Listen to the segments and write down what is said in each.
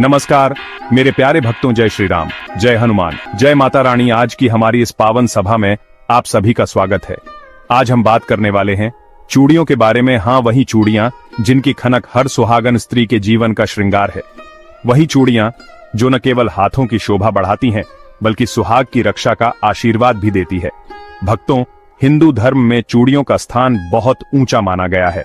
नमस्कार मेरे प्यारे भक्तों, जय श्री राम, जय हनुमान, जय माता रानी। आज की हमारी इस पावन सभा में आप सभी का स्वागत है। आज हम बात करने वाले हैं चूड़ियों के बारे में। हाँ, वही चूड़ियां जिनकी खनक हर सुहागन स्त्री के जीवन का श्रृंगार है। वही चूड़ियां जो न केवल हाथों की शोभा बढ़ाती हैं बल्कि सुहाग की रक्षा का आशीर्वाद भी देती है। भक्तों, हिंदू धर्म में चूड़ियों का स्थान बहुत ऊंचा माना गया है।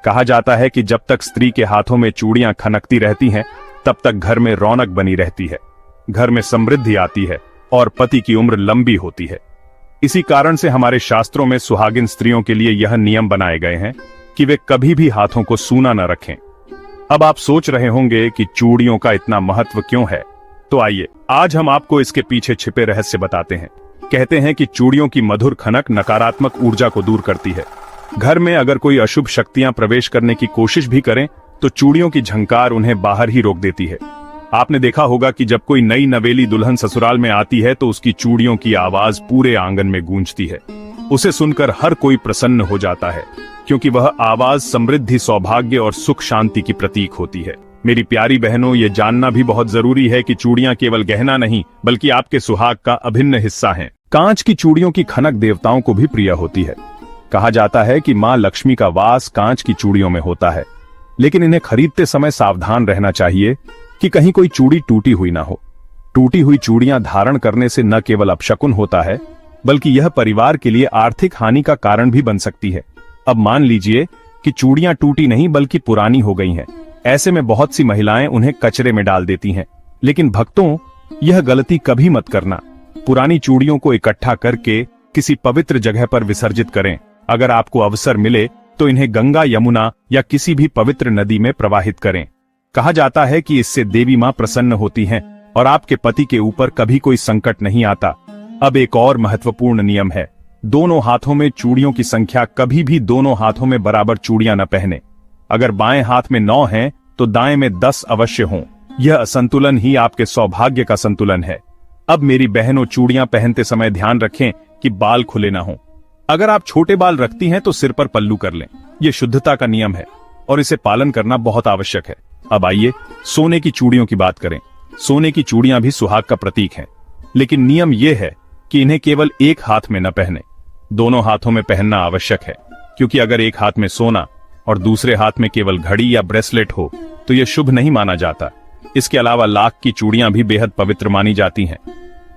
कहा जाता है कि जब तक स्त्री के हाथों में चूड़ियां खनकती रहती हैं तब तक घर में रौनक बनी रहती है, घर में समृद्धि आती है और पति की उम्र लंबी होती है। इसी कारण से हमारे शास्त्रों में सुहागिन स्त्रियों के लिए यह नियम बनाए गए हैं कि वे कभी भी हाथों को सूना न रखें। अब आप सोच रहे होंगे कि चूड़ियों का इतना महत्व क्यों है, तो आइए आज हम आपको इसके पीछे छिपे रहस्य बताते हैं। कहते हैं कि चूड़ियों की मधुर खनक नकारात्मक ऊर्जा को दूर करती है। घर में अगर कोई अशुभ शक्तियां प्रवेश करने की कोशिश भी करें तो चूड़ियों की झंकार उन्हें बाहर ही रोक देती है। आपने देखा होगा कि जब कोई नई नवेली दुल्हन ससुराल में आती है तो उसकी चूड़ियों की आवाज पूरे आंगन में गूंजती है। उसे सुनकर हर कोई प्रसन्न हो जाता है क्योंकि वह आवाज समृद्धि, सौभाग्य और सुख शांति की प्रतीक होती है। मेरी प्यारी बहनों, ये जानना भी बहुत जरूरी है कि चूड़ियां केवल गहना नहीं बल्कि आपके सुहाग का अभिन्न हिस्सा हैं। कांच की चूड़ियों की खनक देवताओं को भी प्रिय होती है। कहा जाता है कि मां लक्ष्मी का वास कांच की चूड़ियों में होता है, लेकिन इन्हें खरीदते समय सावधान रहना चाहिए कि कहीं कोई चूड़ी टूटी हुई ना हो। टूटी हुई चूड़ियां धारण करने से न केवल अपशकुन होता है बल्कि यह परिवार के लिए आर्थिक हानि का कारण भी बन सकती है। अब मान लीजिए कि चूड़ियां टूटी नहीं बल्कि पुरानी हो गई हैं। ऐसे में बहुत सी महिलाएं उन्हें कचरे में डाल देती हैं। लेकिन भक्तों, यह गलती कभी मत करना। पुरानी चूड़ियों को इकट्ठा करके किसी पवित्र जगह पर विसर्जित करें। अगर आपको अवसर मिले तो इन्हें गंगा, यमुना या किसी भी पवित्र नदी में प्रवाहित करें। कहा जाता है कि इससे देवी मां प्रसन्न होती हैं और आपके पति के ऊपर कभी कोई संकट नहीं आता। अब एक और महत्वपूर्ण नियम है, दोनों हाथों में चूड़ियों की संख्या। कभी भी दोनों हाथों में बराबर चूड़ियां न पहने। अगर बाएं हाथ में 9 हैं तो दाएं में 10 अवश्य हों। यह असंतुलन ही आपके सौभाग्य का संतुलन है। अब मेरी बहनों, चूड़ियां पहनते समय ध्यान रखें कि बाल खुले ना हों। अगर आप छोटे बाल रखती हैं तो सिर पर पल्लू कर लें। यह शुद्धता का नियम है और इसे पालन करना बहुत आवश्यक है। अब आइए सोने की चूड़ियों की बात करें। सोने की चूड़ियां भी सुहाग का प्रतीक हैं, लेकिन नियम यह है कि इन्हें केवल एक हाथ में न पहने, दोनों हाथों में पहनना आवश्यक है। क्योंकि अगर एक हाथ में सोना और दूसरे हाथ में केवल घड़ी या ब्रेसलेट हो तो यह शुभ नहीं माना जाता। इसके अलावा लाख की चूड़ियां भी बेहद पवित्र मानी जाती हैं।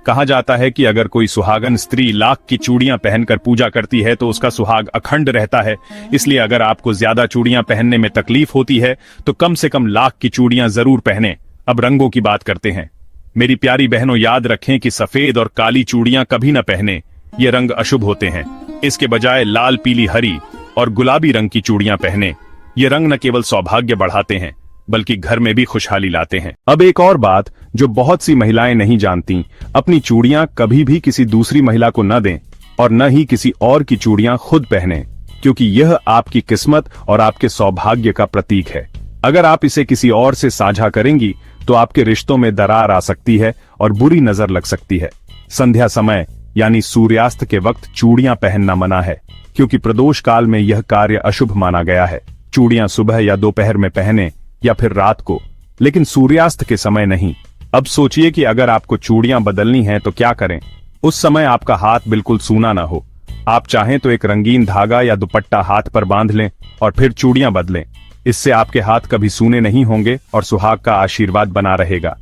कहा जाता है कि अगर कोई सुहागन स्त्री लाख की चूड़ियां पहनकर पूजा करती है तो उसका सुहाग अखंड रहता है। इसलिए अगर आपको ज्यादा चूड़ियां पहनने में तकलीफ होती है तो कम से कम लाख की चूड़ियां जरूर पहनें। अब रंगों की बात करते हैं। मेरी प्यारी बहनों, याद रखें कि सफेद और काली चूड़ियां कभी न पहने। ये रंग अशुभ होते हैं। इसके बजाय लाल, पीली, हरी और गुलाबी रंग की चूड़ियां पहने। ये रंग न केवल सौभाग्य बढ़ाते हैं बल्कि घर में भी खुशहाली लाते हैं। अब एक और बात जो बहुत सी महिलाएं नहीं जानती, अपनी चूड़ियां कभी भी किसी दूसरी महिला को न दें और न ही किसी और की चूड़ियां खुद पहने, क्योंकि यह आपकी किस्मत और आपके सौभाग्य का प्रतीक है। अगर आप इसे किसी और से साझा करेंगी तो आपके रिश्तों में दरार आ सकती है और बुरी नजर लग सकती है। संध्या समय यानी सूर्यास्त के वक्त चूड़ियां पहनना मना है, क्योंकि प्रदोष काल में यह कार्य अशुभ माना गया है। चूड़ियां सुबह या दोपहर में पहने या फिर रात को, लेकिन सूर्यास्त के समय नहीं। अब सोचिए कि अगर आपको चूड़ियां बदलनी हैं तो क्या करें। उस समय आपका हाथ बिल्कुल सूना ना हो। आप चाहें तो एक रंगीन धागा या दुपट्टा हाथ पर बांध लें और फिर चूड़ियां बदलें। इससे आपके हाथ कभी सूने नहीं होंगे और सुहाग का आशीर्वाद बना रहेगा।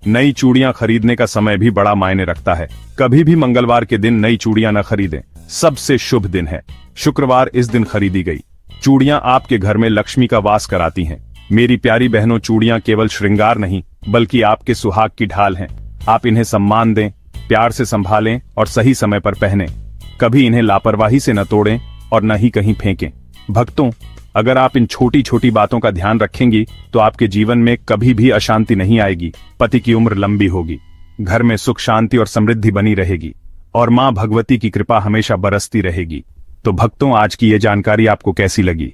नई चूड़ियां खरीदने का समय भी बड़ा मायने रखता है। कभी भी मंगलवार के दिन नई चूड़ियां न खरीदें। सबसे शुभ दिन है शुक्रवार, इस दिन खरीदी गई चूड़ियां आपके घर में लक्ष्मी का वास कराती हैं। मेरी प्यारी बहनों, चूड़ियां केवल श्रृंगार नहीं बल्कि आपके सुहाग की ढाल हैं। आप इन्हें सम्मान दें, प्यार से संभालें और सही समय पर पहनें। कभी इन्हें लापरवाही से न तोड़ें और न ही कहीं फेंकें। भक्तों, अगर आप इन छोटी छोटी बातों का ध्यान रखेंगी तो आपके जीवन में कभी भी अशांति नहीं आएगी। पति की उम्र लंबी होगी, घर में सुख, शांति और समृद्धि बनी रहेगी और मां भगवती की कृपा हमेशा बरसती रहेगी। तो भक्तों, आज की ये जानकारी आपको कैसी लगी?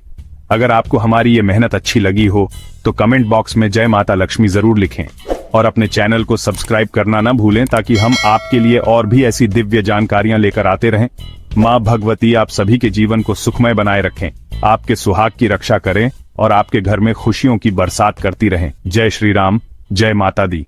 अगर आपको हमारी ये मेहनत अच्छी लगी हो तो कमेंट बॉक्स में जय माता लक्ष्मी जरूर लिखें और अपने चैनल को सब्सक्राइब करना न भूलें ताकि हम आपके लिए और भी ऐसी दिव्य जानकारियां लेकर आते रहें। मां भगवती आप सभी के जीवन को सुखमय बनाए रखें, आपके सुहाग की रक्षा करें और आपके घर में खुशियों की बरसात करती रहें। जय श्री राम, जय माता दी।